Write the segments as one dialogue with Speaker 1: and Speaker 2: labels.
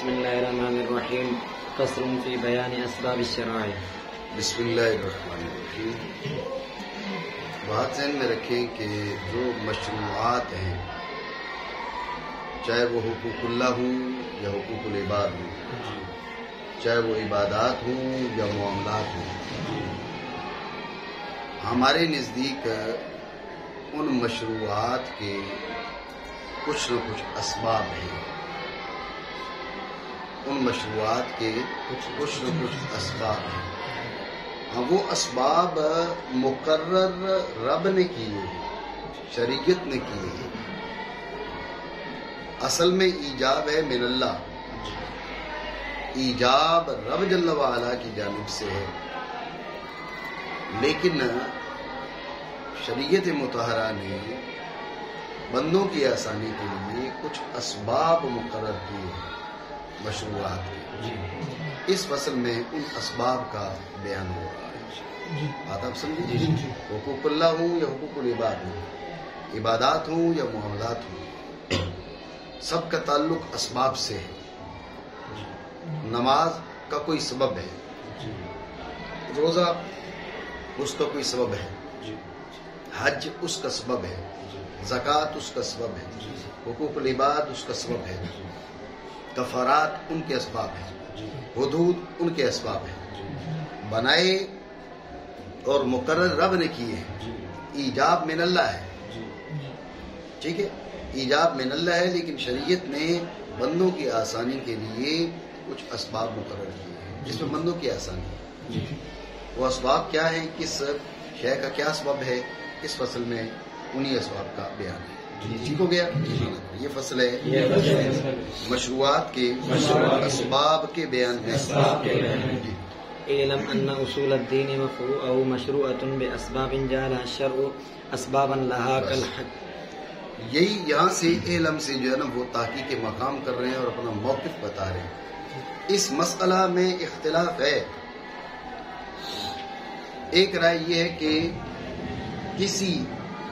Speaker 1: بسم اللہ الرحمن الرحیم قصر فی بیان اسباب الشرائع.
Speaker 2: بسم اللہ الرحمن الرحیم. بات ذہن میں رکھیں کہ جو مشروعات ہیں چاہے وہ حقوق اللہ ہوں یا حقوق العباد ہوں، چاہے وہ عبادات ہوں یا معاملات ہوں، ہمارے نزدیک ان مشروعات کے کچھ نہ کچھ اسباب ہیں. ان مشروعات کے کچھ نہ کچھ اسباب ہیں. ہاں، وہ اسباب مقرر رب نے کیے ہیں، شریعت نے کیے ہیں. اصل میں ایجاب ہے من اللہ، ایجاب رب جل وعلا کی جانب سے ہے، لیکن شریعت مطہرہ نے بندوں کی آسانی کے لیے کچھ اسباب مقرر کیے ہیں مشروعات کے. اس فصل میں ان اسباب کا بیان ہو رہا ہے. بات آپ سمجھے؟ حقوق اللہ ہوں یا حقوق العباد ہوں، عبادات ہوں یا معاملات ہوں، سب کا تعلق اسباب سے ہے. نماز کا کوئی سبب ہے، روزہ اس کا کوئی سبب ہے، حج اس کا سبب ہے، زکوٰۃ اس کا سبب ہے، حقوق العباد اس کا سبب ہے، کفارات ان کے اسباب ہیں، حدود ان کے اسباب ہیں. بنائے اور مقرر رب نے کیے ہیں. ایجاب من اللہ ہے، ٹھیک ہے، ایجاب من اللہ ہے، لیکن شریعت نے بندوں کی آسانی کے لیے کچھ اسباب مقرر کیے ہیں جس میں بندوں کی آسانی ہے. وہ اسباب کیا ہیں، کس شے کا کیا سبب ہے، اس فصل میں انہی اسباب کا بیان ہے. ٹھیک ہو گیا؟ یہ فصل ہے مشروعات کے اسباب کے بیان میں.
Speaker 1: اعلم ان اصول الدین مفروعہ مشروعۃ باسباب جعلها الشرع اسبابا لها كالحج.
Speaker 2: یہی یہاں سے علم سے جو ہے نا وہ تحقیق مقام کر رہے ہیں اور اپنا موقف بتا رہے ہیں. اس مسئلہ میں اختلاف ہے. ایک رائے یہ ہے کہ کسی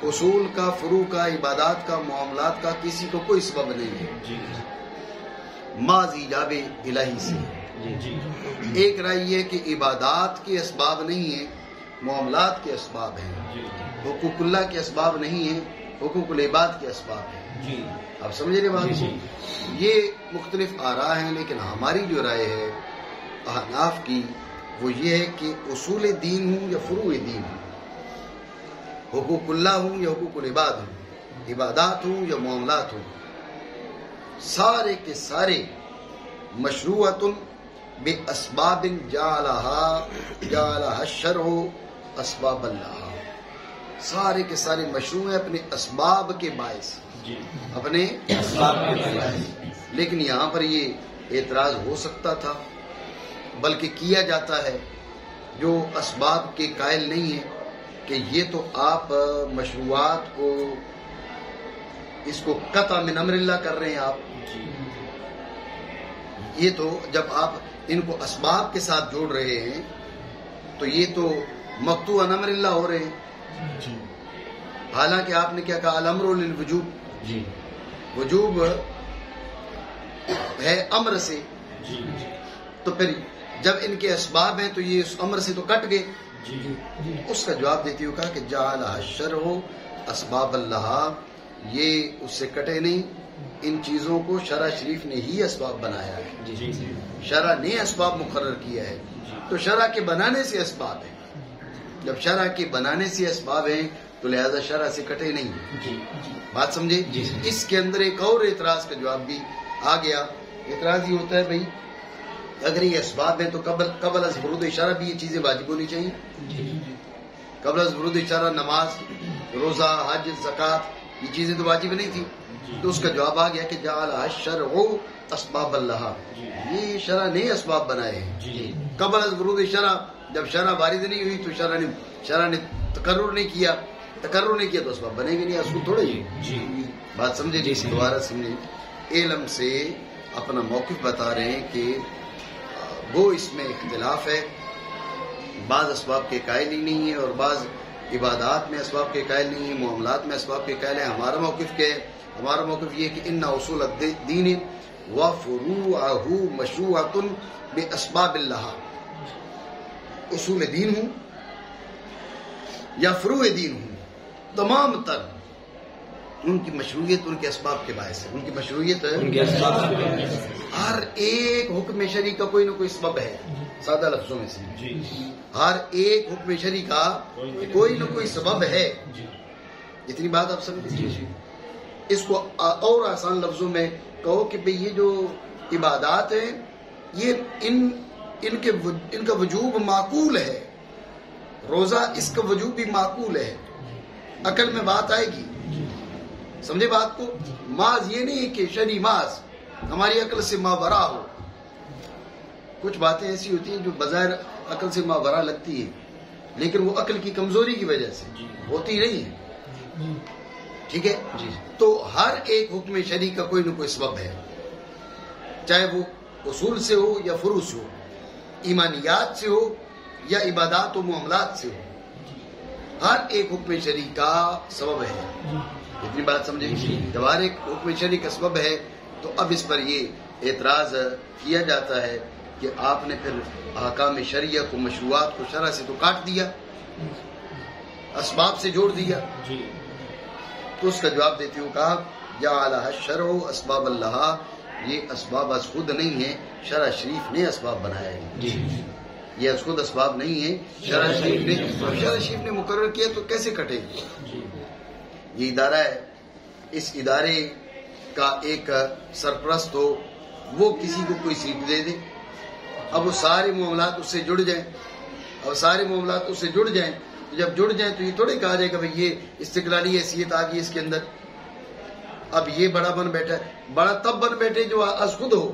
Speaker 2: اصول کا، فروع کا، عبادات کا، معاملات کا کسی کو کوئی سبب نہیں ہے، محض ایجاب الہی سے. ایک رائے یہ ہے کہ عبادات کے اسباب نہیں ہیں، معاملات کے اسباب ہیں، حقوق اللہ کے اسباب نہیں ہیں، حقوق العباد کے اسباب ہیں. آپ سمجھ رہے بات؟ یہ مختلف آراء ہیں، لیکن ہماری جو رائے ہے احناف کی وہ یہ ہے کہ اصول دین ہوں یا فروع دین ہوں، حقوق اللہ ہوں یا حقوق العباد ہوں، عبادات ہوں یا معاملات ہوں، سارے کے سارے مشروعۃ باسباب جعلها الشرع اسباب اللہ. سارے کے سارے مشروع ہیں اپنے اسباب کے باعث، اپنے اسباب کے باعث. لیکن یہاں پر یہ اعتراض ہو سکتا تھا، بلکہ کیا جاتا ہے جو اسباب کے قائل نہیں ہیں کہ یہ تو آپ مشروعات کو اس کو قطع من امر اللہ کر رہے ہیں. آپ یہ تو جب آپ ان کو اسباب کے ساتھ جوڑ رہے ہیں تو یہ تو مقطوع عن امر اللہ ہو رہے ہیں. حالانکہ آپ نے کیا کہا، الامر للوجوب، وجوب ہے امر سے. تو پھر جب ان کے اسباب ہیں تو یہ اس امر سے تو کٹ گئے. اس کا جواب دیتے ہوئے کہا کہ جعلها الشرع اسباب اللہ، یہ اس سے کٹے نہیں. ان چیزوں کو شرع شریف نے ہی اسباب بنایا ہے، شرع نے اسباب مقرر کیا ہے. تو شرع کے بنانے سے اسباب ہیں. جب شرع کے بنانے سے اسباب ہیں تو لہذا شرع سے کٹے نہیں. بات سمجھے؟ اس کے اندر ایک اور اعتراض کا جواب بھی آ گیا. اعتراض یہ ہوتا ہے بھائی اگر یہ اسباب ہیں تو قبل از ورود شرع بھی یہ چیزیں واجب ہونی چاہیے. قبل از ورود شرع نماز، روزہ، حج، زکوٰۃ یہ چیزیں تو واجب نہیں تھی. تو اس کا جواب آ گیا کہ جعلها الشرع اسباب اللہ، یہ شرع نے اسباب بنائے ہیں. قبل از ورود شرع، جب شرع وارد نہیں ہوئی تو شرع نے تقرر نہیں کیا تو اسباب بنے گی نہیں، اصول تھوڑے ہی. بات سمجھے؟ دوبارہ سمجھے. علم سے اپنا موقف بتا رہے ہیں کہ وہ اس میں اختلاف ہے. بعض اسباب کے قائل ہی نہیں ہے اور بعض عبادات میں اسباب کے قائل نہیں ہے، معاملات میں اسباب کے قائل ہیں. ہمارا موقف کیا ہے؟ ہمارا موقف یہ ہے کہ ان اصول الدین وفروعہ مشروعۃ باسباب اللہ. اصول دین ہوں یا فروع دین ہوں، تمام تر ان کی مشروعیت ان کے اسباب کے باعث ہے. ان کی مشروعیت
Speaker 1: ان کے اسباب
Speaker 2: ہر ایک حکم شرعی کا کوئی نہ کوئی سبب ہے. سادہ لفظوں میں سے ہر ایک حکم شرعی کا کوئی نہ کوئی سبب ہے. اتنی بات آپ سمجھیں. اس کو اور آسان لفظوں میں کہو کہ بھئی یہ جو عبادات ہیں یہ ان کا وجوب معقول ہے. روزہ اس کا وجوب بھی معقول ہے، عقل میں بات آئے گی. سمجھے بات کو؟ ماز یہ نہیں کہ شرعی ماز ہماری عقل سے ماورا ہو. کچھ باتیں ایسی ہوتی ہیں جو بظاہر عقل سے ماورا لگتی ہیں لیکن وہ عقل کی کمزوری کی وجہ سے ہوتی نہیں ہے. ٹھیک ہے جی. تو ہر ایک حکم شرعی کا کوئی نہ کوئی سبب ہے، چاہے وہ اصول سے ہو یا فروع سے ہو، ایمانیات سے ہو یا عبادات و معاملات سے ہو. ہر ایک حکم شرعی کا سبب ہے. اتنی بات سمجھے. جب ہر ایک حکم شرعی کا سبب ہے تو اب اس پر یہ اعتراض کیا جاتا ہے کہ آپ نے پھر احکام شرعیہ کو، مشروعات کو شرع سے تو کاٹ دیا، اسباب سے جوڑ دیا. تو اس کا جواب دیتے ہوئے کہا جعلہ الشرع اسباب اللہ، یہ اسباب از خود نہیں ہے، شرع شریف نے اسباب بنایا ہے. یہ از خود اسباب نہیں ہے، شرع شریف نے مقرر کیا تو کیسے کٹے گی؟ یہ ادارہ ہے، اس ادارے کا ایک سرپرست ہو، وہ کسی کو کوئی سیٹ دے دے، اب وہ سارے معاملات اس سے جڑ جائیں. اب سارے معاملات اس سے جڑ جائیں، جب جڑ جائیں تو یہ تھوڑے کہا جائے کہ بھئی یہ استقلالی حیثیت آ گئی اس کے اندر، اب یہ بڑا بن بیٹھا ہے. بڑا تب بن بیٹھے جو از خود ہو.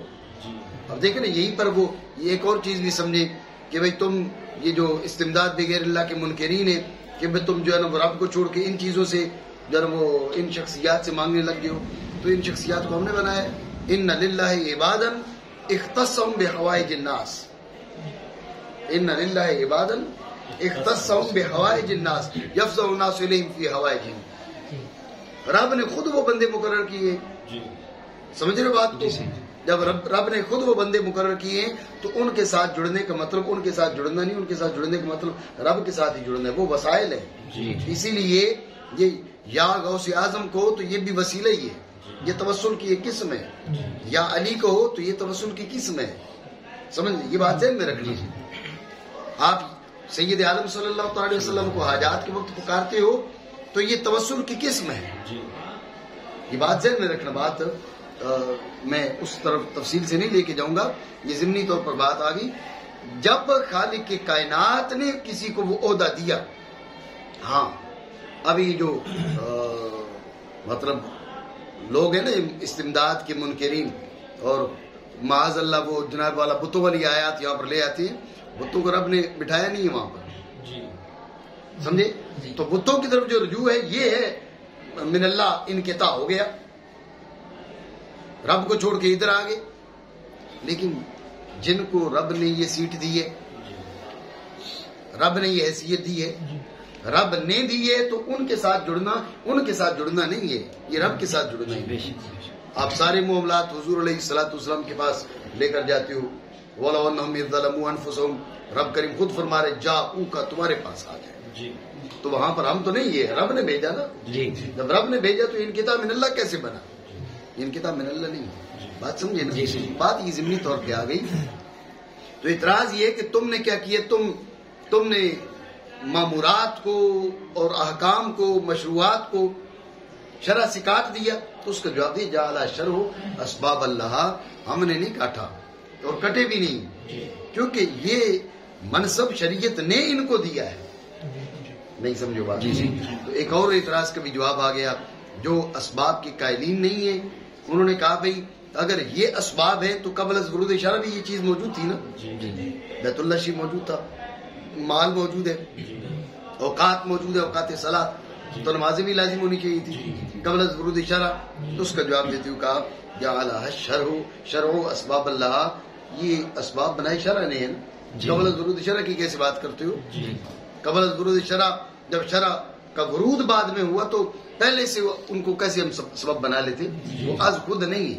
Speaker 2: اب دیکھیں نا، یہیں پر وہ یہ ایک اور چیز بھی سمجھے کہ بھئی تم یہ جو استمداد بغیر اللہ کے منکرین ہیں کہ بھئی تم جو ہے نا وہ رب کو چھوڑ کے ان چیزوں سے جو ہے وہ ان شخصیات سے مانگنے لگ گئے ہو. تو ان شخصیات کو ہم نے بنایا ہے. ان للہ عبادا اختصهم بحوائج الناس، ان للہ عبادا اختصهم بحوائج الناس یفزع الناس الیہم فی حوائجہم. رب نے خود وہ بندے مقرر کیے. سمجھ رہے بات کو؟ جب رب نے خود وہ بندے مقرر کیے ہیں تو ان کے ساتھ جڑنے کا مطلب ان کے ساتھ جڑنا نہیں، ان کے ساتھ جڑنے کا مطلب رب کے ساتھ ہی جڑنا ہے. وہ وسائل ہے. اسی لیے یہ یا غوث اعظم کو تو یہ بھی وسیلہ ہی ہے، یہ توسل کی ایک قسم ہے. یا علی کو ہو تو یہ توسل کی قسم ہے. سمجھ یہ بات ذہن میں رکھنی ہے. آپ سید عالم صلی اللہ علیہ وسلم کو حاجات کے وقت پکارتے ہو تو یہ توسل کی قسم ہے. یہ بات ذہن میں رکھنا. بات میں اس طرف تفصیل سے نہیں لے کے جاؤں گا، یہ ضمنی طور پر بات آ گئی. جب خالق کے کائنات نے کسی کو وہ عہدہ دیا، ہاں ابھی جو مطلب لوگ ہیں نا استمداد کے منکرین، اور معاذ اللہ وہ جناب والا بتوں والی آیات یہاں پر لے آتی ہیں. بتوں کو رب نے بٹھایا نہیں ہے وہاں پر، سمجھے؟ تو بتوں کی طرف جو رجوع ہے یہ ہے من اللہ انقطاع ہو گیا، رب کو چھوڑ کے ادھر آ گئے. لیکن جن کو رب نے یہ سیٹ دی ہے، رب نے یہ حیثیت دی ہے، رب نے دی ہے، تو ان کے ساتھ جڑنا نہیں ہے، یہ رب کے ساتھ جڑنا ہے. آپ سارے معاملات حضور علیہ الصلوۃ والسلام کے پاس لے کر جاتے ہو. وَلَوْ أَنَّهُمْ إِذْ ظَلَمُوا أَنفُسَهُمْ، رب کریم خود فرما رہے جاؤ کا تمہارے پاس آ جائے. تو وہاں پر ہم تو نہیں، ہے رب نے بھیجا نا. جب رب نے بھیجا تو انقطاع من اللہ کیسے بنا؟ انقطاع من اللہ نہیں. بات سمجھے نا؟ بات یہ ضمنی طور پہ آ گئی. تو اعتراض یہ ہے کہ تم نے کیا کیا، تم نے مامورات کو اور احکام کو، مشروعات کو شرع سے کاٹ دیا. تو اس کا جواب دیا جعل الشرع اسباب اللہ، ہم نے نہیں کاٹا اور کٹے بھی نہیں، کیونکہ یہ منصب شریعت نے ان کو دیا ہے. نہیں سمجھو بات؟ تو ایک اور اعتراض کا بھی جواب آ گیا. جو اسباب کے قائلین نہیں ہیں انہوں نے کہا بھئی اگر یہ اسباب ہے تو قبل از ورود شرع بھی یہ چیز موجود تھی نا. بیت اللہ شریف موجود تھا، مال موجود ہے، اوقات موجود ہے، اوقات صلاۃ، تو نمازیں بھی لازم ہونی چاہیے تھی قبل از ورود شرع. تو اس کا جواب دیتے ہوئے کہا جعلہ الشرع اسباب اللہ، یہ اسباب بنائے شرع نے ہے نا. قبل از ورود شرع کی کیسے بات کرتے ہو؟ قبل از ورود شرع، جب شرع کا ورود بعد میں ہوا تو پہلے سے ان کو کیسے ہم سبب بنا لیتے؟ وہ از خود نہیں ہے،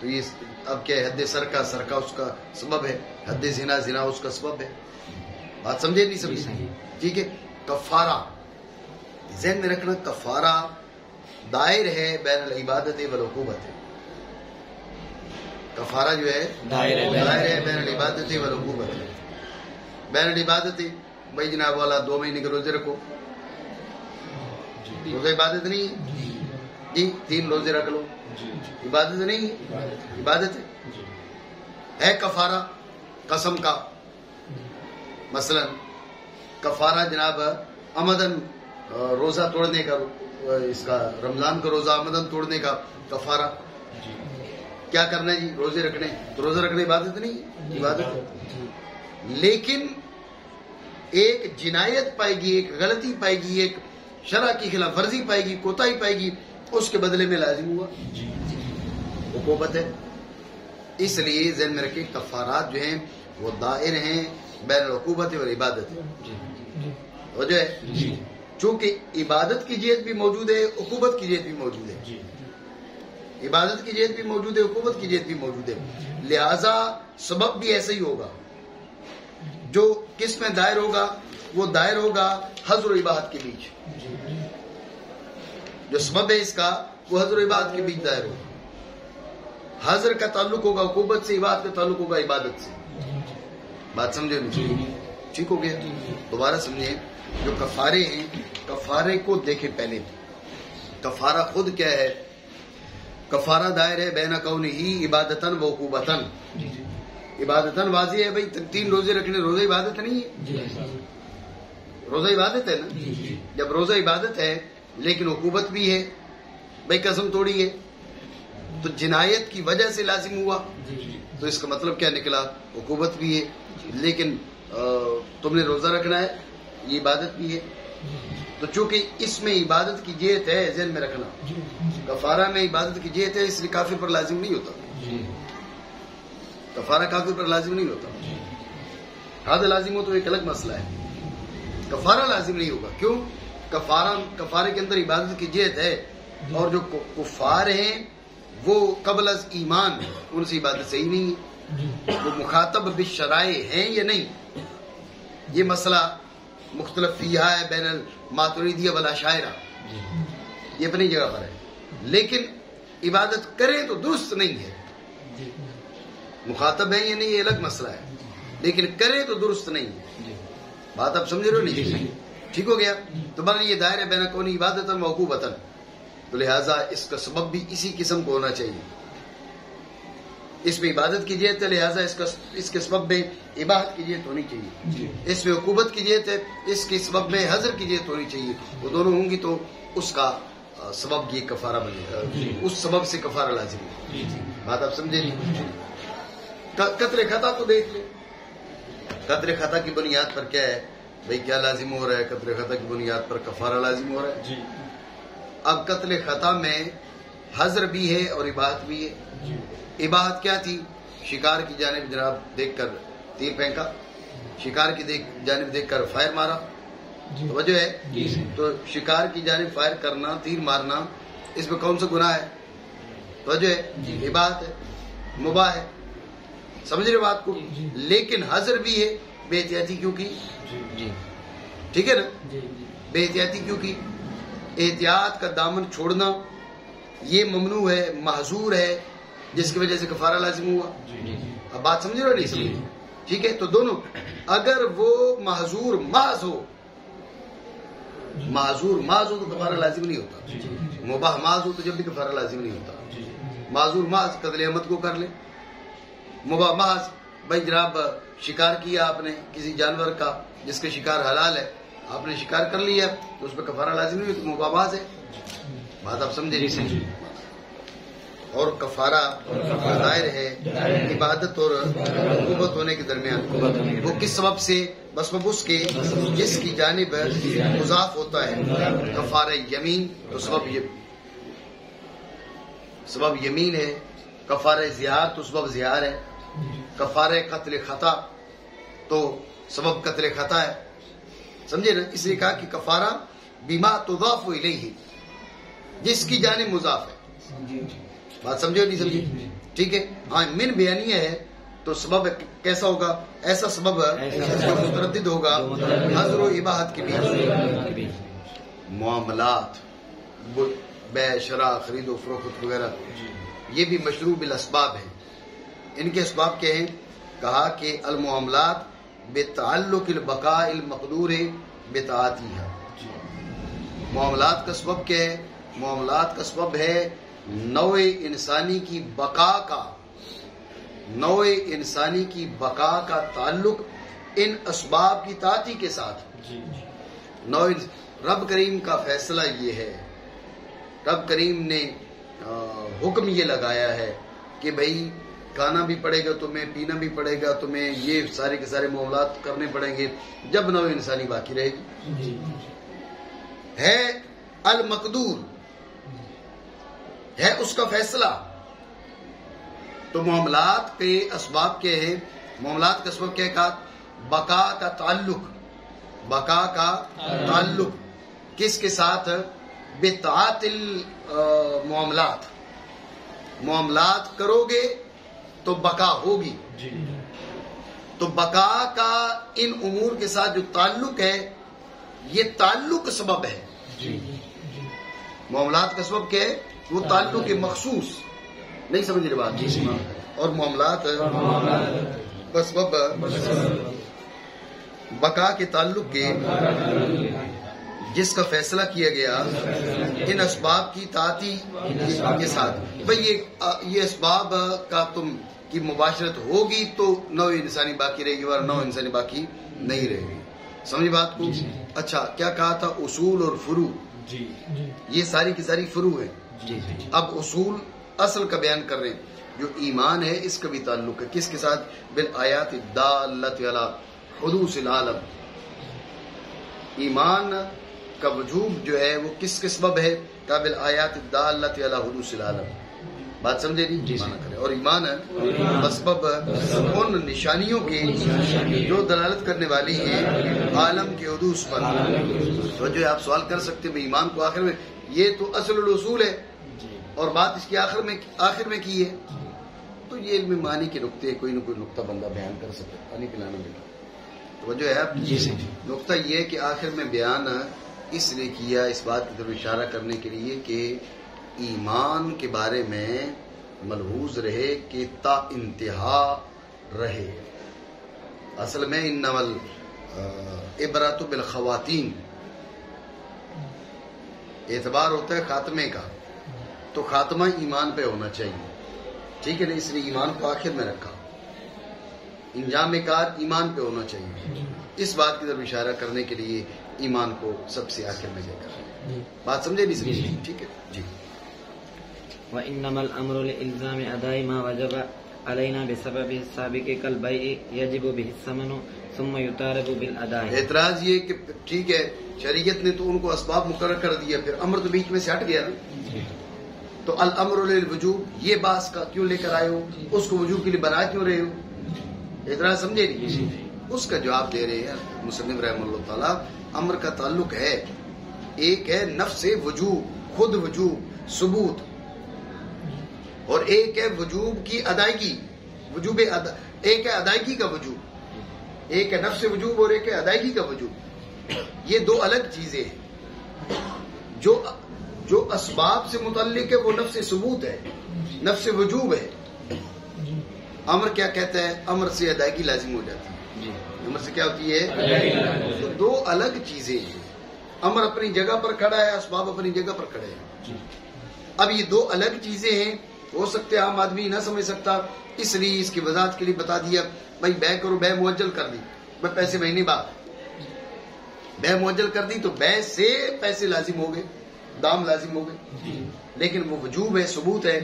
Speaker 2: تو یہ اب کیا ہے، حد سر کا اس کا سبب ہے، حد زنا اس کا سبب ہے. بات سمجھے نہیں سمجھے؟ ٹھیک ہے. کفارہ ذہن میں رکھنا، کفارہ دائر ہے بین العبادت والعقوبت. کفارہ جو ہے دائر ہے بین العبادت والعقوبت. بین العبادت بھائی جناب والا 2 مہینے کے روزے رکھو، روزہ عبادت نہیں ہے جی. 3 روزے رکھ لو، عبادت نہیں ہے، عبادت ہے. کفارہ قسم کا، مثلا کفارہ جناب عمدن روزہ توڑنے کا، اس کا رمضان کا روزہ عمدن توڑنے کا کفارہ. کیا کرنا ہے جی؟ روزے رکھنے. تو روزہ رکھنے عبادت نہیں، عبادت. لیکن ایک جنایت پائے گی، ایک غلطی پائے گی، ایک شرع کی خلاف ورزی پائے گی، کوتاہی پائے گی، اس کے بدلے میں لازم ہوا عقوبت ہے. اس لیے ذہن میں رکھیں کفارات جو ہیں وہ دائر ہیں بین العقوبت اور عبادت. وجہ ہے چونکہ عبادت کی جہت بھی موجود ہے، عقوبت کی جہت بھی موجود ہے. عبادت کی جہت بھی موجود ہے، عقوبت کی جہت بھی موجود ہے. لہذا سبب بھی ایسا ہی ہوگا. جو کس میں دائر ہوگا؟ وہ دائر ہوگا حضر و عبادت کے بیچ. جو سبب ہے اس کا وہ حضر و عبادت کے بیچ دائر ہوگا. حضر کا تعلق ہوگا عقوبت سے، عبادت کا تعلق ہوگا عبادت سے. بات سمجھے نہیں؟ ٹھیک ہو گیا. دوبارہ سمجھیں، جو کفارے ہیں، کفارے کو دیکھیں پہلے. کفارہ خود کیا ہے؟ کفارہ دائر ہے بین کونہ عبادتن و عقوبتن. عبادتن واضح ہے بھائی، 3 روزے رکھنے روزہ عبادت نہیں ہے؟ روزہ عبادت ہے نا. جب روزہ عبادت ہے لیکن عقوبت بھی ہے، بھائی قسم توڑی ہے تو جنایت کی وجہ سے لازم ہوا، تو اس کا مطلب کیا نکلا؟ عقوبت بھی ہے. لیکن تم نے روزہ رکھنا ہے، یہ عبادت بھی ہے. تو چونکہ اس میں عبادت کی جہت ہے، ذہن میں رکھنا، کفارہ میں عبادت کی جہت ہے، اس لیے کافر پر لازم نہیں ہوتا. کفارہ کافر پر لازم نہیں ہوتا. حد لازم ہو تو ایک الگ مسئلہ ہے. کفارہ لازم نہیں ہوگا. کیوں؟ کفارے کے اندر عبادت کی جہت ہے، اور جو کفار ہیں وہ قبل از ایمان، ان سے عبادت صحیح نہیں ہے. وہ مخاطب بالشرائع ہیں یا نہیں، یہ مسئلہ مختلف فیہا ہے بین الماتریدیہ والاشاعرہ، یہ اپنی جگہ پر ہے. لیکن عبادت کریں تو درست نہیں ہے. مخاطب ہیں یا نہیں یہ الگ مسئلہ ہے، لیکن کریں تو درست نہیں ہے. بات آپ سمجھ رہے ہو نہیں؟ ٹھیک ہو گیا. تو بل یہ دائر بین کونی عبادتن و عقوبتن، تو لہٰذا اس کا سبب بھی اسی قسم کو ہونا چاہیے. اس میں عبادت کی جہت ہے، لہٰذا اس کے سبب میں عبادت کی جہت ہونی چاہیے. اس میں عقوبت کی جہت ہے، اس کے سبب میں حضر کی جہت ہونی چاہیے. وہ دونوں ہوں گی تو اس کا سبب یہ کفارہ بنے گا، اس سبب سے کفارہ لازم ہے. بات آپ سمجھے نہیں؟ قطر خطا تو دیکھ لیں. قطر خطا کی بنیاد پر کیا ہے بھائی؟ کیا لازم ہو رہا ہے؟ قطر خطا کی بنیاد پر کفارہ لازم ہو رہا ہے. اب قتل خطا میں حضر بھی ہے اور عبادت بھی ہے. عبادت کیا تھی؟ شکار کی جانب جناب دیکھ کر تیر پھینکا، شکار کی جانب دیکھ کر فائر مارا. توجہ ہے؟ تو شکار کی جانب فائر کرنا، تیر مارنا، اس میں کون سا گناہ ہے؟ توجہ ہے؟ عبادت ہے، مباح ہے. سمجھ رہے بات کو؟ لیکن حضر بھی ہے. بے احتیاطی کیوں کی؟ ٹھیک ہے نا؟ بے احتیاطی کیوں کی؟ احتیاط کا دامن چھوڑنا یہ ممنوع ہے، محظور ہے، جس کی وجہ سے کفارہ لازم ہوا. اب بات سمجھ رہے ہو نہیں سمجھ؟ ٹھیک ہے. تو دونوں، اگر وہ معذور محض ہو، معذور محض ہو تو کفارہ لازم نہیں ہوتا. مباح محض ہو تو جب بھی کفارہ لازم نہیں ہوتا. معذور محض قتل احمد کو کر لے. مباح محض بھائی جناب شکار کیا آپ نے کسی جانور کا جس کے شکار حلال ہے، آپ نے شکار کر لیا تو اس پہ کفارہ لازم نہیں، تو مباح محض ہے. بات آپ سمجھے نہیں؟ اور کفارہ دائر ہے عبادت اور عقوبت ہونے کے درمیان. وہ کس سبب سے؟ بس اس کے جس کی جانب مضاف ہوتا ہے. کفارہ یمین تو سبب یمین ہے. کفارہ زہار تو سبب زہار ہے. کفارہ قتل خطا تو سبب قتل خطا ہے. سمجھے نا؟ اس لیے کہا کہ کفارہ بما تضاف الیہ، جس کی جانب مضاف ہے. بات سمجھے نہیں سمجھے؟ ٹھیک ہے. ہاں من بیانیہ ہے تو سبب کیسا ہوگا؟ ایسا سبب جو متردد ہوگا حضر و اباحت کے بیچ. معاملات بے شرع خرید و فروخت وغیرہ یہ بھی مشروع بالاسباب ہیں. ان کے اسباب کیا ہیں؟ کہا کہ المعاملات بتعلق البقاء المقدور بطاعتها. معاملات کا سبب کیا ہے؟ معاملات کا سبب ہے نوع انسانی کی بقا کا، نوع انسانی کی بقا کا تعلق ان اسباب کی طاعتی کے ساتھ. رب کریم کا فیصلہ یہ ہے، رب کریم نے حکم یہ لگایا ہے کہ بھئی کھانا بھی پڑے گا تمہیں، پینا بھی پڑے گا تمہیں، یہ سارے کے سارے معاملات کرنے پڑیں گے جب نوع انسانی باقی رہے گی. ہے المقدور، ہے اس کا فیصلہ. تو معاملات کے اسباب کیا ہیں؟ معاملات کا سبب کیا ہے؟ کہا بقا کا تعلق. بقا کا تعلق کس کے ساتھ؟ بطاعت المعاملات. معاملات کرو گے تو بقا ہوگی. تو بقا کا ان امور کے ساتھ جو تعلق ہے یہ تعلق سبب ہے. معاملات کا سبب کیا ہے؟ وہ تعلق مخصوص. نہیں سمجھ رہے بات؟ اور معاملات کا سبب بقا کے تعلق کے جس کا فیصلہ کیا گیا ان اسباب کی طاعتی کے ساتھ. بھئی یہ اسباب کا تم کی مباشرت ہوگی تو نوع انسانی باقی رہے گی اور نوع انسانی باقی نہیں رہے گی. سمجھ بات کو؟ اچھا کیا کہا تھا؟ اصول اور فروع. یہ ساری کی ساری فروع ہے. اب اصول اصل کا بیان کر رہے ہیں. جو ایمان ہے اس کا بھی تعلق ہے کس کے ساتھ؟ بالآیات الدالۃ علی حدوث العالم. ایمان کا وجوب جو ہے وہ کس کے سبب ہے؟ قابل آیات الدالۃ علی حدوث العالم. بات سمجھے نہیں؟ اور ایمان بسبب ان نشانیوں کے جو دلالت کرنے والی ہیں عالم کے حدوث پر. تو جو آپ سوال کر سکتے ہیں ایمان کو آخر میں، یہ تو اصل الاصول ہے اور بات اس کی آخر میں کی ہے. تو یہ علم معنی کے نقطے کوئی نہ کوئی نقطہ بندہ بیان کر سکتا ہے. پانی پلانا ملا تو جو ہے نقطہ یہ ہے کہ آخر میں بیان اس لیے کیا اس بات کی طرف اشارہ کرنے کے لیے کہ ایمان کے بارے میں ملحوظ رہے کہ تا انتہا رہے. اصل میں انما العبرۃ بالخواتین، اعتبار ہوتا ہے خاتمے کا، تو خاتمہ ایمان پہ ہونا چاہیے. ٹھیک ہے نا؟ اس لیے ایمان کو آخر میں رکھا. انجام کار ایمان پہ ہونا چاہیے. اس بات کی طرف اشارہ کرنے کے لیے ایمان کو سب سے آخر میں لے کر. بات سمجھے نہیں؟ ٹھیک ہے جی.
Speaker 1: وَإِنَّمَا الْأَمْرُ لِإِلْزَامِ أَدَاءِ مَا وَجَبَ عَلَيْنَا بِسَبَبِ السَّابِقِ كَالْبَيْعِ يَجِبُ بِهِ الثَّمَنُ ثُمَّ يُطَالَبُ بِالْأَدَاءِ.
Speaker 2: اعتراض یہ کہ ٹھیک ہے شریعت نے تو ان کو اسباب مقرر کر دیا، پھر امر تو بیچ میں سے ہٹ گیا نا. تو الامر للوجوب یہ باس کا کیوں لے کر آئے ہو؟ اس کو وجوب کے لیے بنا کیوں رہے ہو؟ اعتراض سمجھے نہیں؟ اس کا جواب دے رہے ہیں مصنف رحمہ اللہ تعالیٰ. امر کا تعلق ہے، ایک ہے نفس وجوب، خود وجوب ثبوت، اور ایک ہے وجوب کی ادائیگی. ایک ہے ادائیگی کا وجوب، ایک ہے نفس وجوب اور ایک ہے ادائیگی کا وجوب. یہ دو الگ چیزیں ہیں. جو اسباب سے متعلق ہے وہ نفس ثبوت ہے، نفس وجوب ہے. امر کیا کہتا ہے؟ امر سے ادائیگی لازم ہو جاتی ہے. امر سے کیا ہوتی ہے؟ تو دو الگ چیزیں ہیں. امر اپنی جگہ پر کھڑا ہے، اسباب اپنی جگہ پر کھڑے ہیں. اب یہ دو الگ چیزیں ہیں. ہو سکتے عام آدمی نہ سمجھ سکتا، اس لیے اس کی وضاحت کے لیے بتا دیا. بھائی بے کرو، بے معجل کر دی، بھائی پیسے مہینے بعد بے معجل کر دی تو بے سے پیسے لازم ہو گئے، دام لازم ہو گئے. لیکن وہ وجوب ہے، ثبوت ہے،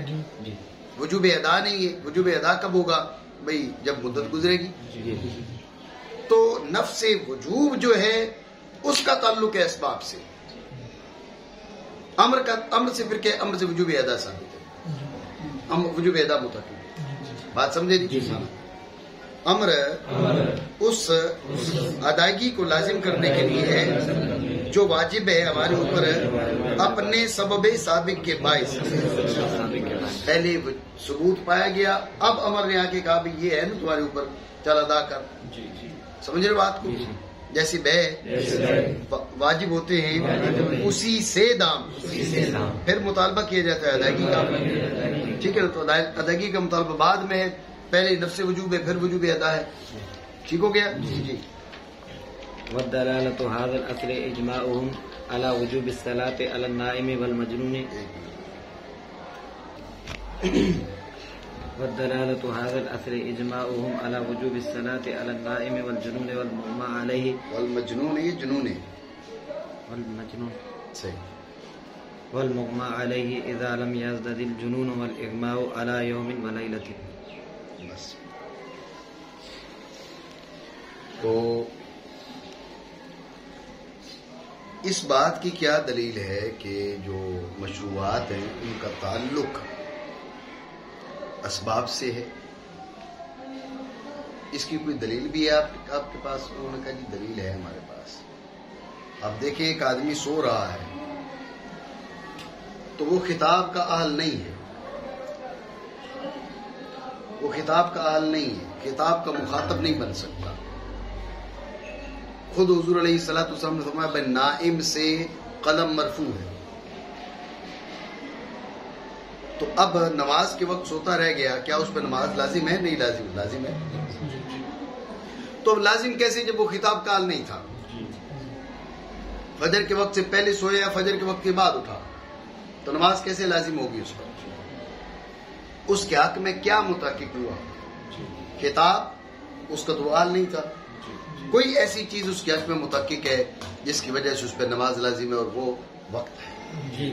Speaker 2: وجوب ادا نہیں ہے. وجوب ادا کب ہوگا؟ بھئی جب مدت گزرے گی. تو نفس وجوب جو ہے اس کا تعلق ہے اسباب سے. امر سے پھر کیا؟ امر سے وجوب ادا ثابت ہے، وجوب ادا متعلق. بات سمجھے نہیں؟ امر اس ادائیگی کو لازم کرنے کے لیے ہے جو واجب ہے ہمارے اوپر اپنے سبب سابق کے باعث پہلے ثبوت پایا گیا، اب امر نے آ کے کہا بھی یہ ہے نا تمہارے اوپر، چل ادا کر. سمجھ رہے بات کو؟ جیسے بے واجب ہوتے ہیں اسی سے دام، پھر مطالبہ کیا جاتا ہے ادائیگی کا. ٹھیک ہے، تو ادائیگی کا مطالبہ بعد میں ہے، پہلے نفس وجوب ہے پھر وجوب ادا ہے. ٹھیک ہو گیا جی.
Speaker 1: والدلالة هذا الأصل إجماعهم على وجوب الصلاة على النائم والمجنون. والدلالة هذا الأصل إجماعهم على وجوب الصلاة على النائم والجنون والمغمى عليه.
Speaker 2: والمجنون یہ جنون ہے،
Speaker 1: والمجنون
Speaker 2: صحیح.
Speaker 1: والمغمى عليه إذا لم يزدد الجنون والإغماء على يوم وليلة.
Speaker 2: بس تو اس بات کی کیا دلیل ہے کہ جو مشروعات ہیں ان کا تعلق اسباب سے ہے؟ اس کی کوئی دلیل بھی ہے آپ کے پاس؟ انہوں نے کہا جی دلیل ہے ہمارے پاس. آپ دیکھیں ایک آدمی سو رہا ہے تو وہ خطاب کا اہل نہیں ہے، وہ خطاب کا اہل نہیں ہے، خطاب کا مخاطب نہیں بن سکتا. خود حضور علیہ الصلوۃ والسلام نے فرمایا بھائی نائم سے قلم مرفوع ہے. تو اب نماز کے وقت سوتا رہ گیا، کیا اس پہ نماز لازم ہے؟ نہیں لازم، لازم ہے. تو اب لازم کیسے جب وہ خطاب کا حال نہیں تھا؟ فجر کے وقت سے پہلے سویا یا فجر کے وقت کے بعد اٹھا تو نماز کیسے لازم ہوگی اس پر؟ اس کے حق میں کیا متحقق ہوا؟ خطاب اس کا تو حال نہیں تھا، کوئی ایسی چیز اس کے حق میں متحقق ہے جس کی وجہ سے اس پہ نماز لازم ہے اور وہ وقت ہے.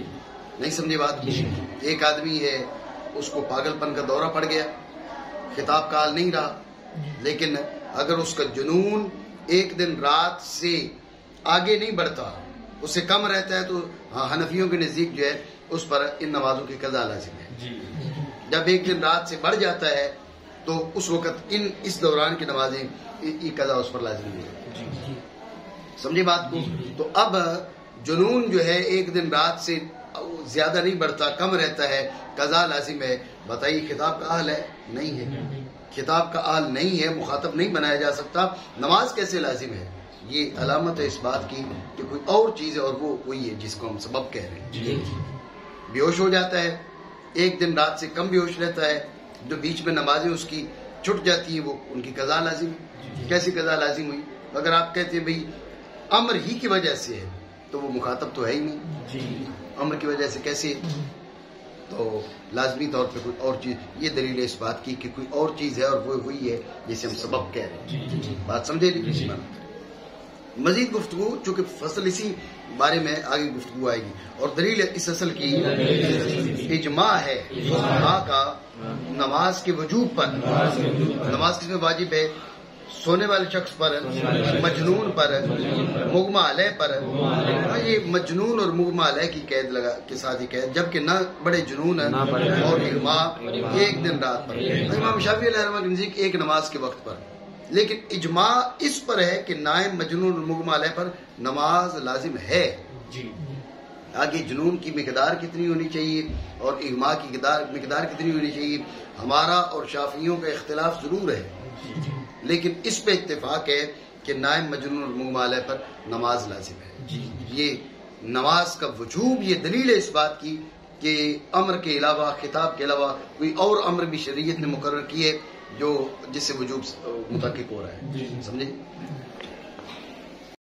Speaker 2: نہیں سمجھے بات؟ ایک آدمی ہے اس کو پاگل پن کا دورہ پڑ گیا، خطاب کا حال نہیں رہا، لیکن اگر اس کا جنون ایک دن رات سے آگے نہیں بڑھتا، اس سے کم رہتا ہے، تو حنفیوں کے نزدیک جو ہے اس پر ان نمازوں کی قضا لازم ہے. جب ایک دن رات سے بڑھ جاتا ہے تو اس وقت اس دوران کی نمازیں قضا اس پر لازم نہیں ہے. سمجھے بات کو؟ تو اب جنون جو ہے ایک دن رات سے زیادہ نہیں بڑھتا، کم رہتا ہے، قضا لازم ہے. بتائیے خطاب کا اہل ہے؟ نہیں ہے. خطاب کا اہل نہیں ہے، مخاطب نہیں بنایا جا سکتا، نماز کیسے لازم ہے؟ یہ علامت ہے اس بات کی کہ کوئی اور چیز ہے اور وہ وہی ہے جس کو ہم سبب کہہ رہے ہیں. بے ہوش ہو جاتا ہے، ایک دن رات سے کم بے ہوش رہتا ہے، جو بیچ میں نمازیں اس کی چھٹ جاتی ہیں وہ ان کی قضا لازم ہے. کیسی قضا لازم ہوئی؟ اگر آپ کہتے ہیں بھئی امر ہی کی وجہ سے ہے تو وہ مخاطب تو ہے ہی نہیں، امر کی وجہ سے کیسے؟ تو لازمی طور پہ کوئی اور چیز، یہ دلیل ہے اس بات کی کہ کوئی اور چیز ہے اور وہ وہی ہے جسے ہم سبب کہہ رہے ہیں. بات سمجھے نہیں؟ مزید گفتگو چونکہ فصل اسی بارے میں آگے گفتگو آئے گی. اور دلیل اس اصل کی اجماع ہے کا نماز کے وجوب پر. نماز کس میں واجب ہے؟ سونے والے شخص پر، مجنون پر، مغمى علیہ پر. یہ مجنون اور مغمى علیہ کی قید لگا کے ساتھ ہی قید، جبکہ نہ بڑے جنون اور اغماء ایک دن رات پر. امام شافعی علیہ رحمۃ کے نزدیک ایک نماز کے وقت پر، لیکن اجماع اس پر ہے کہ نائم، مجنون اور مغمى علیہ پر نماز لازم ہے. آگے جنون کی مقدار کتنی ہونی چاہیے اور اغماء کی مقدار کتنی ہونی چاہیے، ہمارا اور شافعیوں کا اختلاف ضرور ہے، لیکن اس پہ اتفاق ہے کہ نائم، مجنون اور مغمى علیہ پر نماز لازم ہے. یہ نماز کا وجوب یہ دلیل ہے اس بات کی کہ امر کے علاوہ، خطاب کے علاوہ کوئی اور امر بھی شریعت نے مقرر کیے جو جس سے وجوب متحقق ہو رہا ہے. سمجھے؟